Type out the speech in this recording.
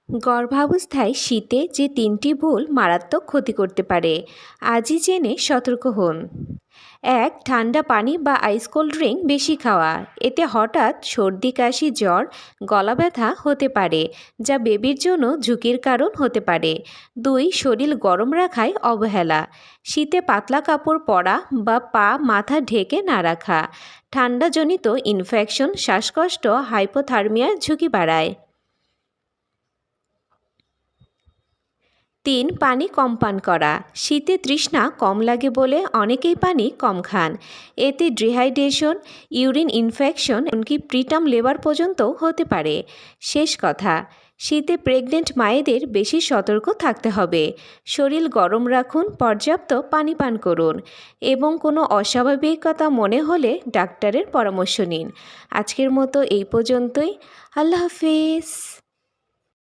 গর্ভাবস্থায় শীতে যে ৩টি ভুল মারাত্মক ক্ষতি করতে পারে, আজই জেনে সতর্ক হন। ১. ঠান্ডা পানি বা আইস কোল্ড ড্রিঙ্ক বেশি খাওয়া। এতে হঠাৎ সর্দি, কাশি, জ্বর, গলা ব্যথা হতে পারে, যা বেবির জন্য ঝুঁকির কারণ হতে পারে। ২. শরীর গরম রাখায় অবহেলা। শীতে পাতলা কাপড় পরা বা পা মাথা ঢেকে না রাখা ঠান্ডাজনিত ইনফেকশন, শ্বাসকষ্ট, হাইপোথার্মিয়ার ঝুঁকি বাড়ায়। ৩. পানি কম পান করা। শীতে তৃষ্ণা কম লাগে বলে অনেকেই পানি কম খান। এতে ডিহাইড্রেশন, ইউরিন ইনফেকশন, এমনকি প্রিটার্ম লেবার পর্যন্তও হতে পারে। শেষ কথা, শীতে প্রেগনেন্ট মায়েদের বেশি সতর্ক থাকতে হবে। শরীর গরম রাখুন, পর্যাপ্ত পানি পান করুন এবং কোনো অস্বাভাবিকতা মনে হলে ডাক্তারের পরামর্শ নিন। আজকের মতো এই পর্যন্তই। আল্লাহ হাফেজ।